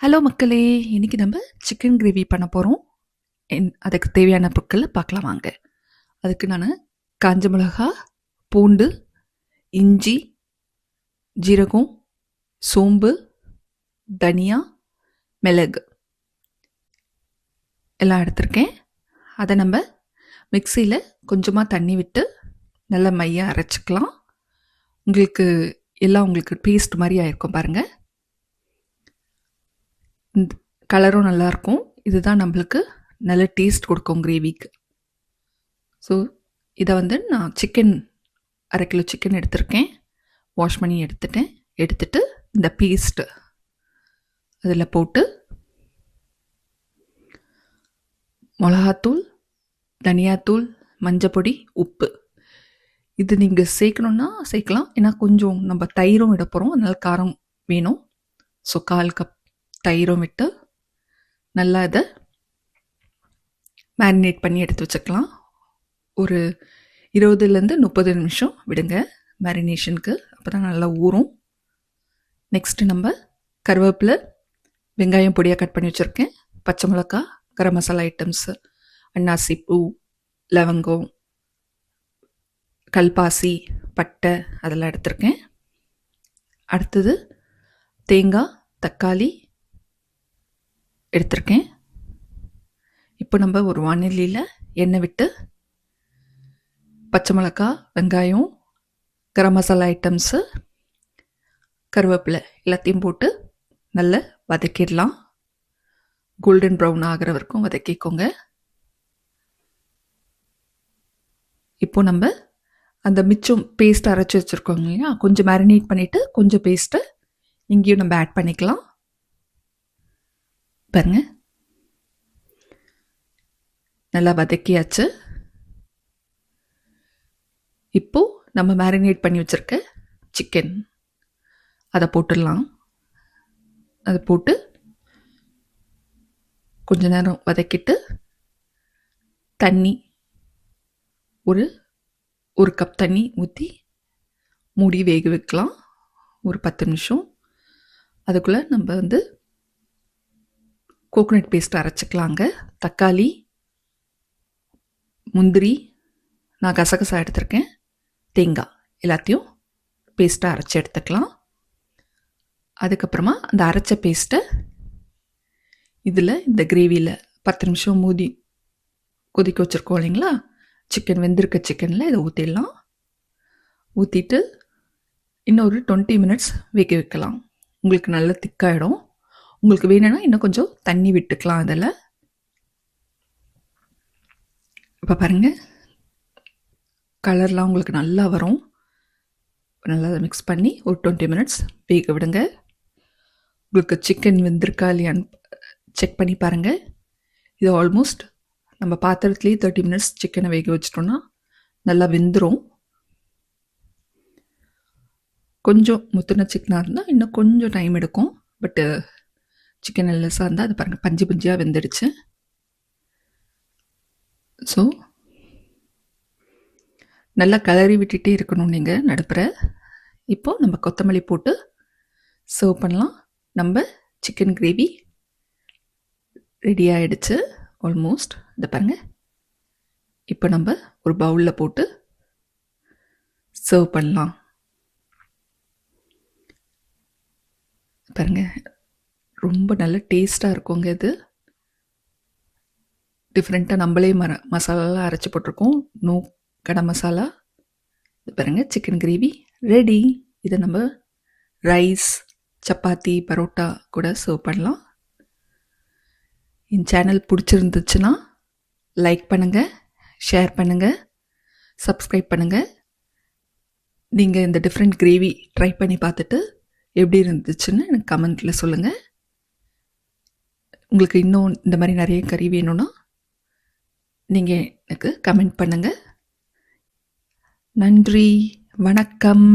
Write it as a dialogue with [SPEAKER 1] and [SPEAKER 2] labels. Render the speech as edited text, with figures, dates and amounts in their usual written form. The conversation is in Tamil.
[SPEAKER 1] ஹலோ மக்களே! இன்னைக்கு நம்ம சிக்கன் கிரேவி பண்ண போறோம். அதுக்கு தேவையான பொருட்கள பார்க்கலாம் வாங்க. அதுக்கு நானு காஞ்ச மிளகா, பூண்டு, இஞ்சி, ஜீரகம், சோம்பு, தனியா, மிளகு எல்லாம் எடுத்திருக்கேன். அத நம்ம மிக்ஸியில கொஞ்சமா தண்ணி விட்டு நல்லா மையா அரைச்சுக்கலாம். உங்களுக்கு பேஸ்ட் மாரி ஆயிருக்கும் பாருங்க. இந்த கலரும் நல்லாயிருக்கும். இதுதான் நம்மளுக்கு நல்ல டேஸ்ட் கொடுக்கும் கிரேவிக்கு. ஸோ இதை நான் சிக்கன் 1/2 கிலோ சிக்கன் எடுத்திருக்கேன். வாஷ் பண்ணி எடுத்துட்டு இந்த பேஸ்ட்டு அதில் போட்டு மிளகாத்தூள், தனியாத்தூள், மஞ்சப்பொடி, உப்பு இது நீங்கள் சேர்க்கணுன்னா சேர்க்கலாம். ஏன்னா கொஞ்சம் நம்ம தயிரும் விட போகிறோம், அதனால் காரம் வேணும். ஸோ 1/4 கப் தயிரும் விட்டு நல்லா இதை மேரினேட் பண்ணி எடுத்து வச்சுக்கலாம். ஒரு 20-30 நிமிஷம் விடுங்க மேரினேஷனுக்கு. அப்போ தான் நல்லா ஊறும். நெக்ஸ்ட்டு நம்ம கருவேப்பிலை, வெங்காயம் பொடியாக கட் பண்ணி வச்சுருக்கேன், பச்சை மிளகா, கரம் மசாலா ஐட்டம்ஸு, அன்னாசி பூ, லவங்கம், கல்பாசி, பட்டை அதெல்லாம் எடுத்திருக்கேன். அடுத்தது தேங்காய், தக்காளி எடுத்திருக்கேன். இப்போ நம்ம ஒரு வானிலையில் எண்ணெய் விட்டு பச்சை மிளகா, வெங்காயம், கரம் மசாலா ஐட்டம்ஸு, கருவேப்பிலை எல்லாத்தையும் போட்டு நல்லா வதக்கிடலாம். கோல்டன் ப்ரௌன் ஆகிற வரைக்கும் வதக்கிக்கோங்க. இப்போ நம்ம அந்த மிச்சம் பேஸ்ட் அரைச்சி வச்சுருக்கோங்க இல்லையா, கொஞ்சம் மேரினேட் பண்ணிவிட்டு கொஞ்சம் பேஸ்ட்டை இங்கேயும் நம்ம ஆட் பண்ணிக்கலாம். பாருங்க, நல்லா வதக்கியாச்சு. இப்போது நம்ம மேரினேட் பண்ணி வச்சுருக்க சிக்கன் அதை போட்டுடலாம். அதை போட்டு கொஞ்ச நேரம் வதக்கிட்டு தண்ணி ஒரு கப் தண்ணி ஊற்றி மூடி வேக வைக்கலாம் ஒரு 10 நிமிஷம். அதுக்குள்ளே நம்ம கோகோனட் பேஸ்ட் அரைச்சிக்கலாங்க. தக்காளி, முந்திரி, நான் கசகசா எடுத்திருக்கேன், தேங்காய் எல்லாத்தையும் பேஸ்ட்டாக அரைச்சி எடுத்துக்கலாம். அதுக்கப்புறமா அந்த அரைச்ச பேஸ்ட்டை இதில் இந்த கிரேவியில் 10 நிமிஷம் மூடி கொதிக்க வச்சுருக்கோம் இல்லைங்களா, சிக்கன் வெந்திருக்க சிக்கனில் இதை ஊற்றிடலாம். ஊற்றிட்டு இன்னொரு 20 மினிட்ஸ் வேக வைக்கலாம். உங்களுக்கு நல்ல திக்காயிடும். உங்களுக்கு வேணும்னா இன்னும் கொஞ்சம் தண்ணி விட்டுக்கலாம் அதில். இப்போ பாருங்கள், கலர்லாம் உங்களுக்கு நல்லா வரும். நல்லா மிக்ஸ் பண்ணி ஒரு 20 மினிட்ஸ் வேக விடுங்க. உங்களுக்கு சிக்கன் வெந்திருக்கா இல்லையான்னு செக் பண்ணி பாருங்கள். இது ஆல்மோஸ்ட் நம்ம பாத்திரத்துலேயே 30 மினிட்ஸ் சிக்கனை வேக வச்சிட்டோன்னா நல்லா வெந்துடும். கொஞ்சம் முத்தின சிக்கனாக இருந்தால் இன்னும் கொஞ்சம் டைம் எடுக்கும். பட்டு சிக்கன் எல்லஸாக இருந்தால் அது பாருங்கள் பஞ்சு பஞ்சியாக வெந்துடுச்சு. ஸோ நல்லா கிளறி விட்டுகிட்டே இருக்கணும் நீங்கள் நடுப்புற. இப்போது நம்ம கொத்தமல்லி போட்டு சர்வ் பண்ணலாம். நம்ம சிக்கன் கிரேவி ரெடி ஆகிடுச்சு ஆல்மோஸ்ட். இதை பாருங்கள். இப்போ நம்ம ஒரு பவுலில் போட்டு சர்வ் பண்ணலாம். பாருங்கள், ரொம்ப நல்ல டேஸ்ட்டாக இருக்குங்க. இது டிஃப்ரெண்ட்டாக நம்மளே மசாலாலாம் அரைச்சி போட்டிருக்கோம். நோ கடம் மசாலா. இது பாருங்கள், சிக்கன் கிரேவி ரெடி. இதை நம்ம ரைஸ், சப்பாத்தி, பரோட்டா கூட சர்வ் பண்ணலாம். என் சேனல் பிடிச்சிருந்துச்சுன்னா லைக் பண்ணுங்கள், ஷேர் பண்ணுங்கள், சப்ஸ்கிரைப் பண்ணுங்கள். நீங்கள் இந்த டிஃப்ரெண்ட் கிரேவி ட்ரை பண்ணி பார்த்துட்டு எப்படி இருந்துச்சுன்னு எனக்கு கமெண்ட்டில் சொல்லுங்கள். உங்களுக்கு இன்னும் இந்த மாதிரி நிறைய கறி வேணும்னா நீங்கள் எனக்கு கமெண்ட் பண்ணுங்கள். நன்றி, வணக்கம்.